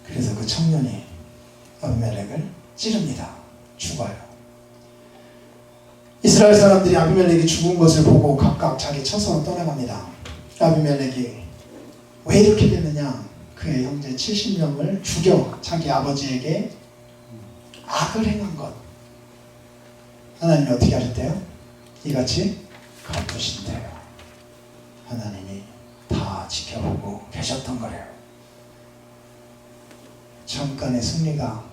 그래서 그 청년이 아비멜렉을 찌릅니다. 죽어요. 이스라엘 사람들이 아비멜렉이 죽은 것을 보고 각각 자기 처소로 떠나갑니다. 아비멜렉이 왜 이렇게 됐느냐? 그의 형제 70명을 죽여 자기 아버지에게 악을 행한 것. 하나님이 어떻게 하셨대요? 이같이 갚으신대요. 하나님이 다 지켜보고 계셨던 거래요. 잠깐의 승리가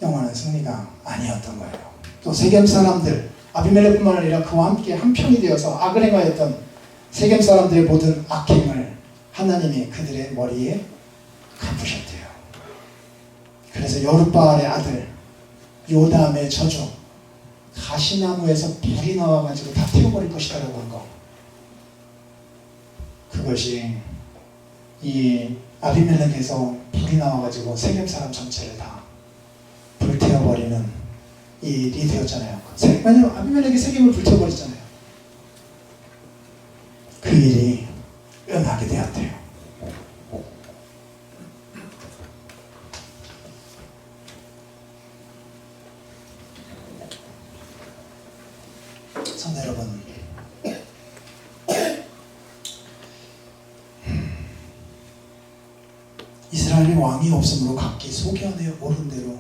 영원한 승리가 아니었던 거예요. 또 세겜 사람들, 아비멜렉뿐만 아니라 그와 함께 한편이 되어서 악을 행하였던 세겜 사람들의 모든 악행을 하나님이 그들의 머리에 갚으셨대요. 그래서 여룻바알의 아들 요담의 저주, 가시나무에서 불이 나와가지고 다 태워버릴 것이다 라고 한 거, 그것이 이 아비멜렉에서 불이 나와가지고 세겜 사람 전체를 다 불태워버리는 이 일이 되었잖아요. 왜냐면 아비멜렉이 세겜을 불태워버렸잖아요. 그 일이 응하게 되었대요. 성도 여러분, 이스라엘이 왕이 없으므로 각기 소견에 오른 대로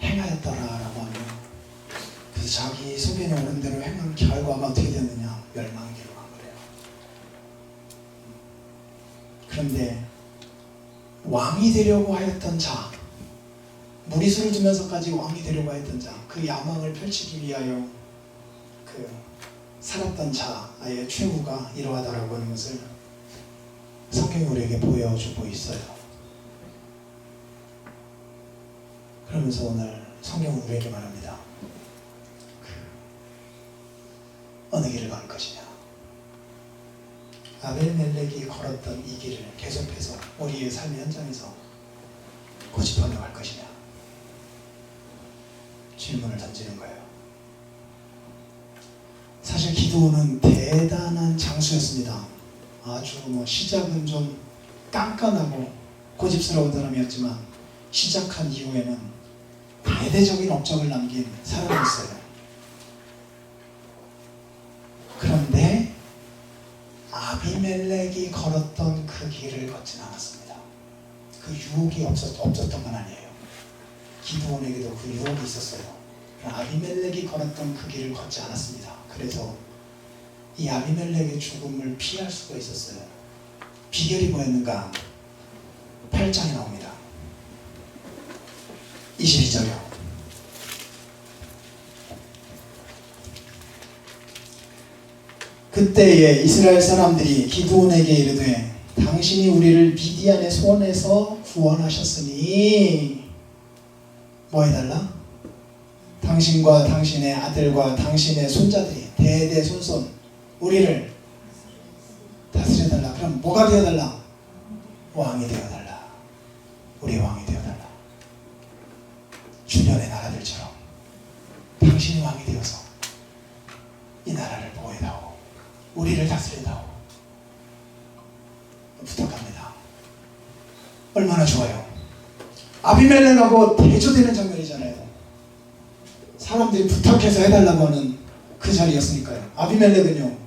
행하였더라라고 하면, 그래서 자기 소견에 오른 대로 행한 결과가 어떻게 됐느냐? 멸망기로 간 거래요. 그런데 왕이 되려고 하였던 자, 무리수를 두면서까지 왕이 되려고 했던 자, 그 야망을 펼치기 위하여 그 살았던 자의 최후가 이러하다라고 하는 것을 성경이 우리에게 보여주고 있어요. 그러면서 오늘 성경은 우리에게 말합니다. 어느 길을 갈 것이냐? 아벨멜렉이 걸었던 이 길을 계속해서 우리의 삶의 현장에서 고집하며 갈 것이냐? 질문을 던지는 거예요. 사실 기도는 대단한 장수였습니다. 아주 시작은 좀 깐깐하고 고집스러운 사람이었지만 시작한 이후에는 대대적인 업적을 남긴 사람이었어요. 그런데 아비멜렉이 걸었던 그 길을 걷진 않았습니다. 그 유혹이 없었던 건 아니에요. 기드온에게도 그 유혹이 있었어요. 아비멜렉이 걸었던 그 길을 걷지 않았습니다. 그래서 이 아비멜렉의 죽음을 피할 수가 있었어요. 비결이 뭐였는가? 8장에 나옵니다. 22절이요. 그때에 이스라엘 사람들이 기드온에게 이르되 당신이 우리를 미디안의 손에서 구원하셨으니 뭐 해달라? 당신과 당신의 아들과 당신의 손자들이 대대손손 우리를 다스려달라. 그럼 뭐가 되어달라? 왕이 되어달라. 우리 왕이 되어달라. 주변의 나라들처럼 당신이 왕이 되어서 이 나라를 보호해다오. 우리를 다스려다오. 부탁합니다. 얼마나 좋아요. 아비멜렉하고 대조되는 장면이잖아요. 사람들이 부탁해서 해달라고 하는 그 자리였으니까요. 아비멜렉은요,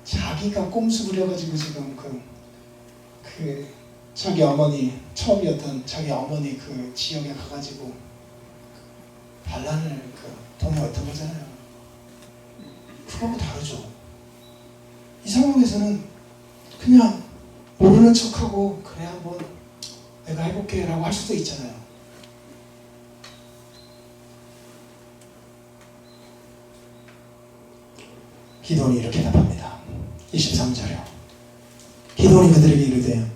자기가 꼼수 부려가지고 지금 자기 어머니, 처음이었던 자기 어머니 그 지역에 가가지고 반란을 도모했던 거잖아요. 그거하고 다르죠. 이 상황에서는 그냥 모르는 척하고 그래 한번 내가 해볼게 라고 할 수도 있잖아요. 기드온이 이렇게 답합니다. 23절이요. 기드온이 그들에게 이르되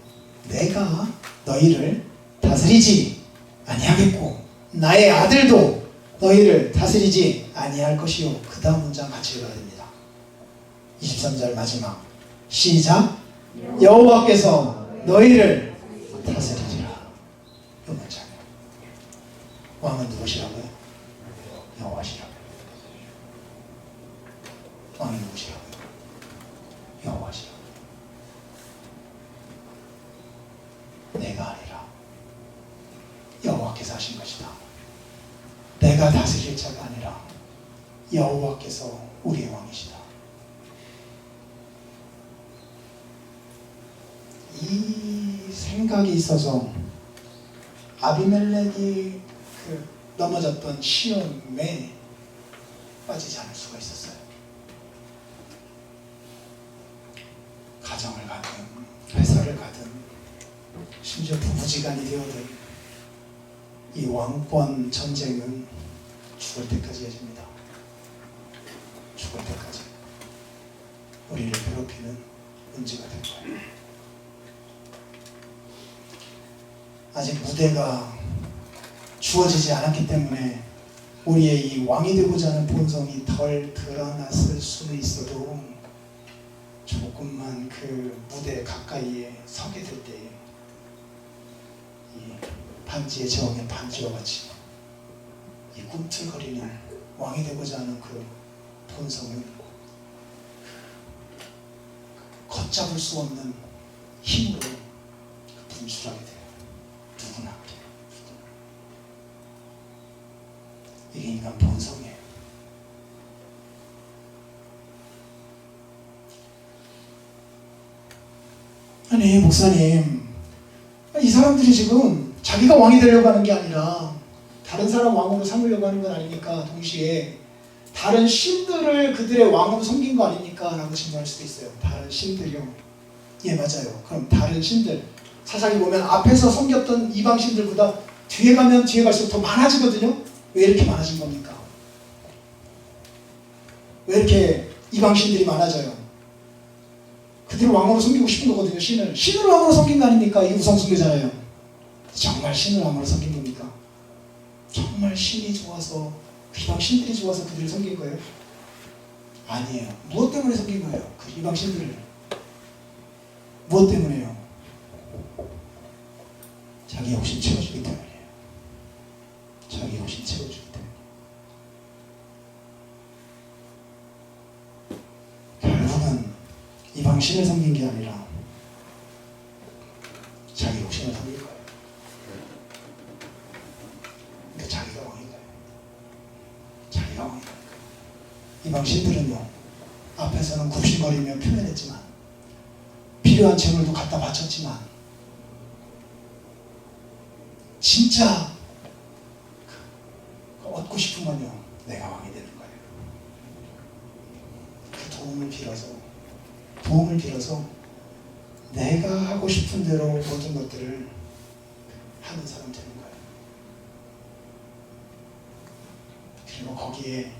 내가 너희를 다스리지 아니하겠고 나의 아들도 너희를 다스리지 아니할 것이요. 그 다음 문장 같이 읽어야 됩니다. 23절 마지막 시작. 여호와께서 너희를 다스리리라. 이 문장이에요. 왕은 누구시라고요? 여호와시라고요. 왕이 누구시라고요? 여호와시라고요. 내가 아니라 여호와께서 하신 것이다. 내가 다스릴 자가 아니라 여호와께서 우리의 왕이시다. 이 생각이 있어서 아비멜렉이 넘어졌던 시험에 빠지지 않을 수가 있었어요. 가정을 가든 회사를 가든 심지어 부부지간이 되어든 이 왕권 전쟁은 죽을 때까지 해줍니다. 죽을 때까지 우리를 괴롭히는 문제가 될 거예요. 아직 무대가 주어지지 않았기 때문에 우리의 이 왕이 되고자 하는 본성이 덜 드러났을 수는 있어도 조금만 그 무대 가까이에 서게 될 때에 이 반지의 제왕의 반지와 같이 이 꿈틀거리는 왕이 되고자 하는 그 본성은 걷잡을 수 없는 힘으로 분출하게 돼요. 누구나. 이게 인간 본성이에요. 아니 목사님, 이 사람들이 지금 자기가 왕이 되려고 하는 게 아니라 다른 사람 왕으로 삼으려고 하는 건 아니니까 동시에 다른 신들을 그들의 왕으로 섬긴 거 아닙니까? 라고 질문할 수도 있어요. 다른 신들이요. 예, 맞아요. 그럼 다른 신들, 사상에 보면 앞에서 섬겼던 이방 신들보다 뒤에 가면 뒤에 갈수록 더 많아지거든요. 왜 이렇게 많아진 겁니까? 왜 이렇게 이방 신들이 많아져요? 그들을 왕으로 섬기고 싶은 거거든요. 신을 왕으로 섬긴 거 아닙니까? 이게 우상숭배잖아요. 정말 신을 왕으로 섬긴 겁니까? 정말 신이 좋아서, 이방 신들이 좋아서 그들을 섬긴 거예요? 아니에요. 무엇 때문에 섬긴 거예요? 그 이방 신들을. 무엇 때문에요? 자기 욕심 채워주기 때문이에요. 자기 욕심 채워주기 때문에. 결국은 이방 신을 섬긴 게 아니라 자기 욕심을 섬긴 거예요. 그러니까 자기가 왕인 거예요. 자기가 왕인 거예요. 이방 신들은요, 앞에서는 굽신거리며 표현했지만, 필요한 재물도 갖다 바쳤지만, 진짜 갖고 싶은 건요, 내가 왕이 되는 거예요. 그 도움을 빌어서 내가 하고 싶은 대로 모든 것들을 하는 사람 되는 거예요. 그리고 거기에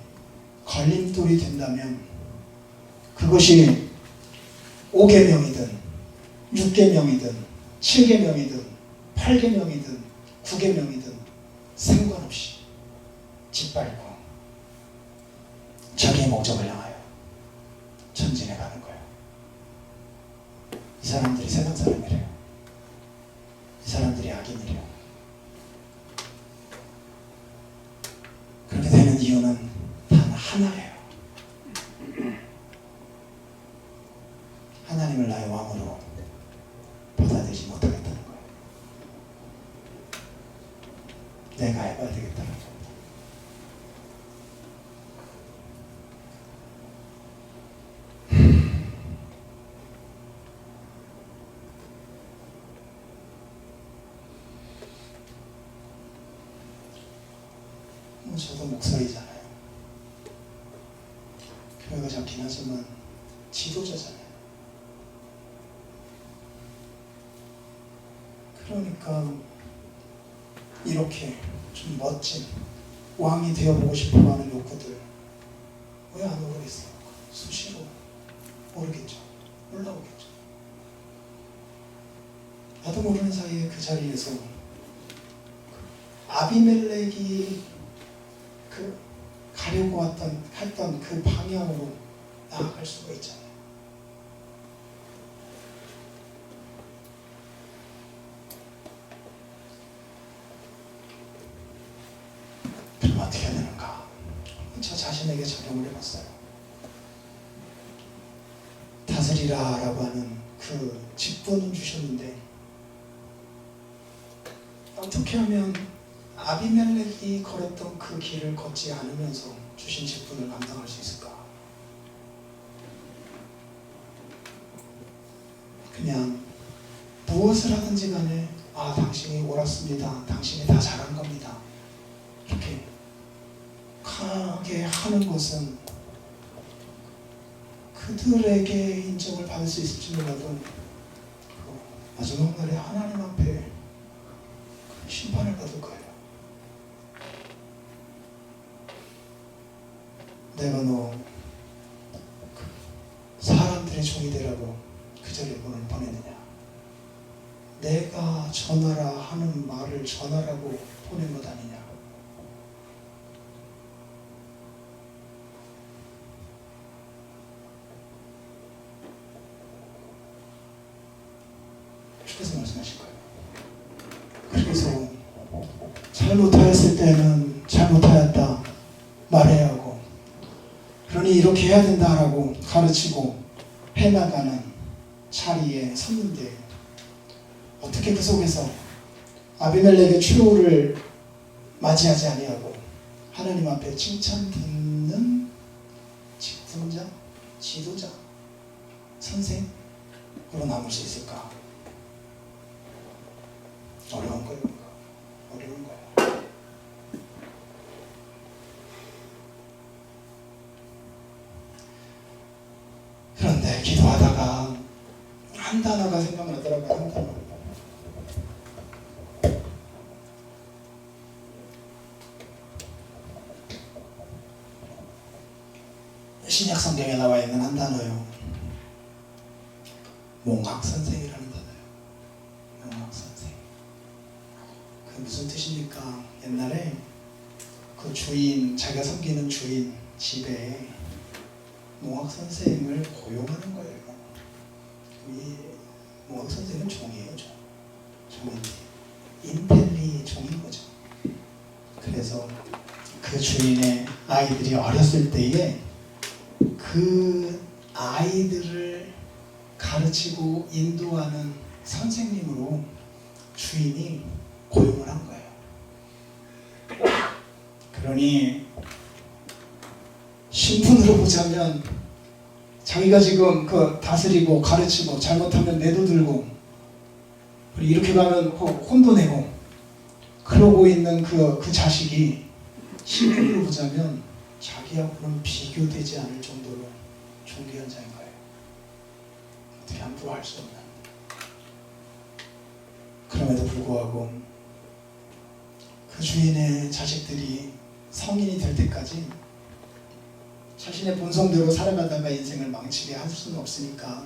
걸림돌이 된다면 그것이 5계명이든 6계명이든 7계명이든 8계명이든 9계명이든 상관없이 짓밟고 자기의 목적을 향하여 전진해 가는 거예요. 이 사람들이 세상 사람이래요. 이 사람들이 악인이래요. 그렇게 되는 이유는 단 하나예요. 하나님을 나의 왕으로 받아들이지 못하겠다는 거예요. 내가 해봐야 되겠다는 거예요. 저도 목사이잖아요. 교회가 작긴 하지만 지도자잖아요. 그러니까 이렇게 좀 멋진 왕이 되어보고 싶어하는 욕구들 왜 안 오르겠어요? 수시로 오르겠죠. 올라오겠죠. 나도 모르는 사이에 그 자리에서 아비멜렉이 가려고 했던 그 방향으로 나아갈 수가 있잖아요. 그럼 어떻게 해야 되는가? 저 자신에게 적용을 해봤어요. 다스리라 라고 하는 그 직분은 주셨는데 어떻게 하면 아비멜렉이 걸었던 그 길을 걷지 않으면서 주신 직분을 감당할 수 있을까? 그냥 무엇을 하든지 간에 당신이 옳았습니다. 당신이 다 잘한 겁니다. 이렇게 강하게 하는 것은 그들에게 인정을 받을 수 있을지 몰라도 마지막 날에 하나님 앞에 심판을 받을 거예요. 내가 너 사람들의 종이 되라고 그 자리에 보냈느냐? 내가 전하라 하는 말을 전하라고 보낸 것 아니냐? 주께서 말씀하실 거예요. 그래서 잘못하였을 때는 잘못하였다 말해야 하고, 그러니 이렇게 해야 된다라고 가르치고 해나가는 자리에 섰는데 어떻게 그 속에서 아비멜렉의 추호를 맞이하지 아니하고 하나님 앞에 칭찬 듣는 직분자, 지도자, 선생으로 남을 수 있을까? 어려운 거예요. 어려운 거예요. 그런데 기도하다가 한 단어가 생각나더라고요. 한 단어. 신약 성경에 나와 있는 한 단어요. 몽학선생이라는 단어예요. 몽학선생. 그 무슨 뜻입니까? 옛날에 그 주인, 자기가 섬기는 주인 집에 몽학선생을 고용하는 거예요. 이 몽학선생은 종이에요. 종인데 인텔리 종인 거죠. 그래서 그 주인의 아이들이 어렸을 때에 그 아이들을 가르치고 인도하는 선생님으로 주인이 고용을 한 거예요. 그러니 신분으로 보자면 자기가 지금 그 다스리고 가르치고 잘못하면 매도 들고 이렇게 가면 혼도 내고 그러고 있는 그 자식이 신분으로 보자면 자기하고는 비교되지 않을 정도로 존귀한 자인 거예요. 어떻게 함부로 할 수 없는. 그럼에도 불구하고 그 주인의 자식들이 성인이 될 때까지 자신의 본성대로 살아가다가 인생을 망치게 할 수는 없으니까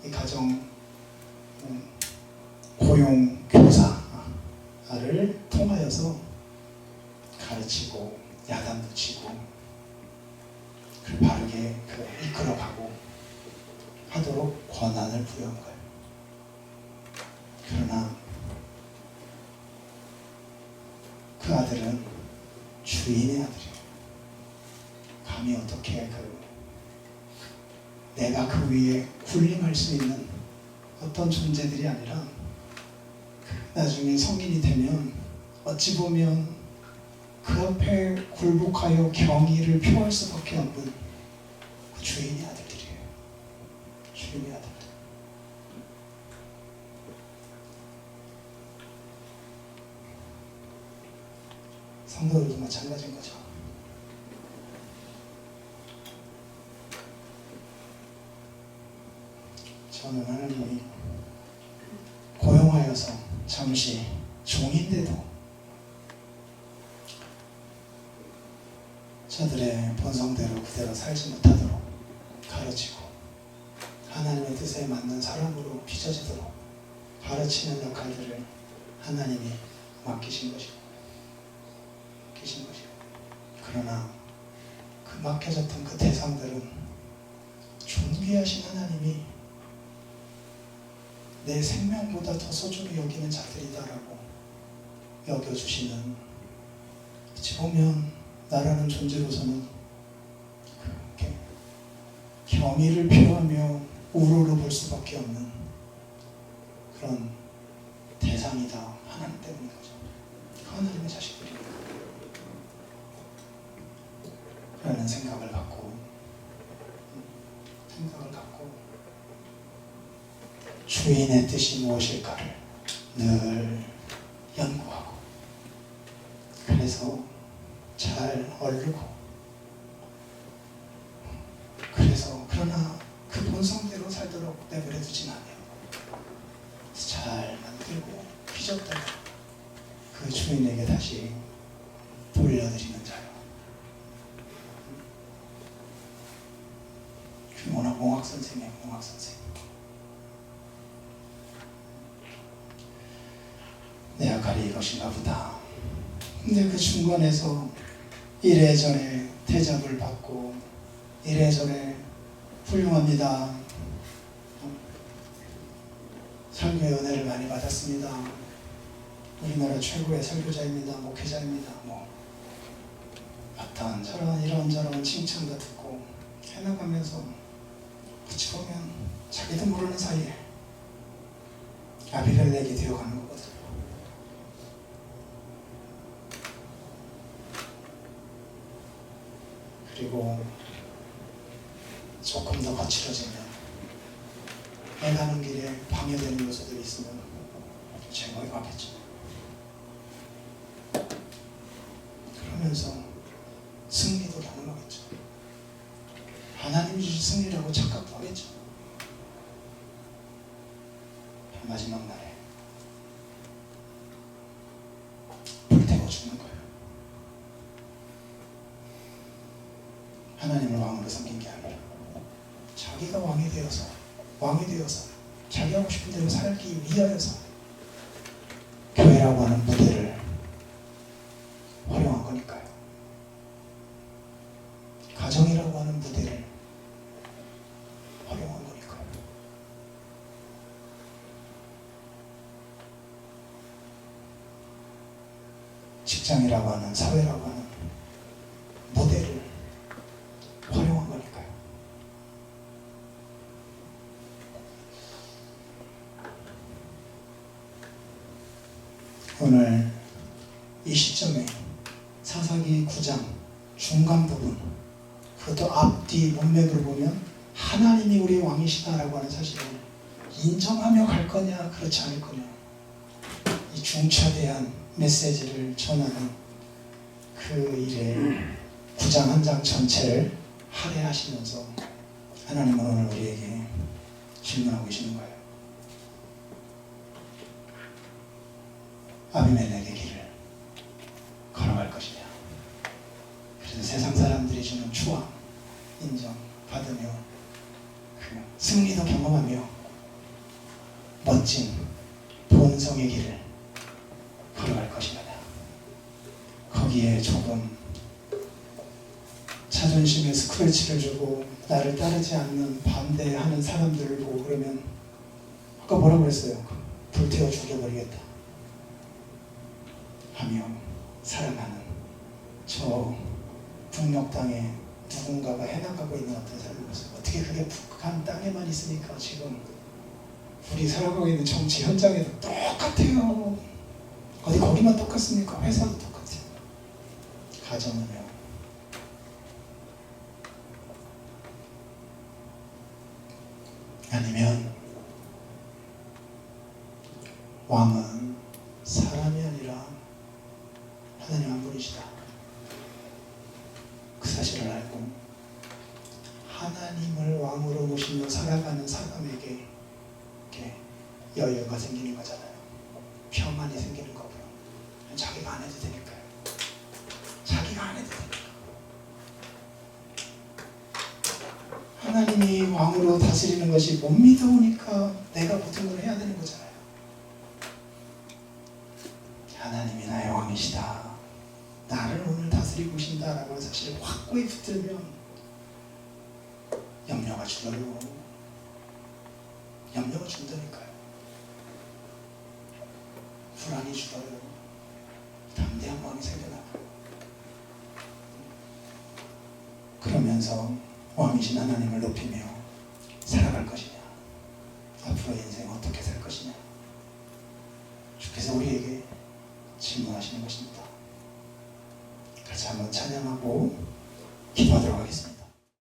이 가정 고용 교사를 통하여서 가르치고 야단도 치고 그 바르게 이끌어가고 하도록 권한을 부여한 거예요. 그러나 그 아들은 주인의 아들이에요. 감히 어떻게 내가 그 위에 군림할 수 있는 어떤 존재들이 아니라 나중에 성인이 되면 어찌 보면 그 앞에 굴복하여 경의를 표할 수밖에 없는 그 주인의 아들들이에요. 주인의 아들들. 성도들도 마찬가지인 거죠. 저는 하나님이 고용하여서 잠시 종인데도 저들의 본성대로 그대로 살지 못하도록 가르치고 하나님의 뜻에 맞는 사람으로 빚어지도록 가르치는 역할들을 하나님이 맡기신 것이고 그러나 그 맡겨졌던 그 대상들은 존귀하신 하나님이 내 생명보다 더 소중히 여기는 자들이다라고 여겨주시는, 어찌 보면 나라는 존재로서는 그렇게 경의를 표하며 우러러 볼 수밖에 없는 그런 대상이다. 하나님 때문인 거죠. 하나님의 자식들이니까. 라는 생각을 갖고 주인의 뜻이 무엇일까를 늘 연구하고, 그래서 잘 얼르고, 그러나 그 본성대로 살도록 내버려 두진 않아요. 잘 만들고 빚었다가 그 주인에게 다시 돌려드리는 자요. 워낙 몽학 선생이에요. 몽학 선생. 내 역할이 이것인가 보다. 근데 그 중간에서 이래저래 대접을 받고 이래저래 훌륭합니다. 설교의 은혜를 많이 받았습니다. 우리나라 최고의 설교자입니다. 목회자입니다. 어떠한저런 이런저런 칭찬도 듣고 해나가면서 어찌 보면 자기도 모르는 사이에 아비멜렉이 되어가는 거거든요. 그리고 조금 더 거칠어지면 해가는 길에 방해되는 요소들이 있으면 제목이 가겠죠. 그러면서 승리도 가능하겠죠. 하나님이 주신 승리라고 착각도 하겠죠. 마지막 날에 불태워 죽는 거예요. 하나님을 왕으로 섬긴 게 아니라 자기가 왕이 되어서 자기 하고 싶은 대로 살기 위하여서 교회라고 하는 무대를 활용한 거니까요. 가정이라고 하는 무대를 활용한 거니까요. 직장이라고 하는, 사회라고 하는 무대를 활용한 거니까요. 오늘 이 시점에 사사기 9장 중간 부분, 그것도 앞뒤 문맥으로 보면 하나님이 우리 왕이시다라고 하는 사실을 인정하며 갈 거냐 그렇지 않을 거냐, 이 중차대한 메시지를 전하는 그 일에 9장 한 장 전체를 할애하시면서 하나님은 오늘 우리에게 질문하고 계시는 거예요. 아비멜렉의 길을 걸어갈 것이냐. 그래서 세상 사람들이 주는 추앙, 인정 받으며 그 승리도 경험하며 멋진 본성의 길을 걸어갈 것이냐. 거기에 조금 자존심에 스크래치를 주고 나를 따르지 않는 반대하는 사람들을 보고 그러면 아까 뭐라고 그랬어요? 불태워 죽여버리겠다 하며 살아가는 저 북녘 땅에 누군가가 해나가고 있는 어떤 삶을 보세요. 어떻게 그게 북한 땅에만 있으니까 지금 우리 살아가고 있는 정치 현장에도 똑같아요. 어디 거기만 똑같습니까? 회사도 똑같아요. 가정은요. 아니면 왕은 사람이 아니라 하나님 한 분이시다. 그 사실을 알고 하나님을 왕으로 모시며 살아가는 사람에게 이렇게 여유가 생기는 거잖아요. 평안이 생기는 거고요. 자기가 안 해도 되니까요. 자기가 안 해도 되니까. 하나님이 왕으로 다스리는 것이 못 믿어오니까 내가 모든 걸 해야 되는 거잖아요. 하나님이 나의 왕이시다. 나를 오늘 다스리고 계신다라고 사실 확고히 붙들면 염려가 줄어요. 염려가 준다니까요. 불안이 줄어요. 담대한 마음이 생겨나요. 그러면서 왕이신 하나님을 높이며 살아갈 것이냐. 앞으로의 인생 어떻게 살 것이냐. 주께서 우리에게 질문하시는 것입니다. 같이 한번 찬양하고 기도하도록 하겠습니다.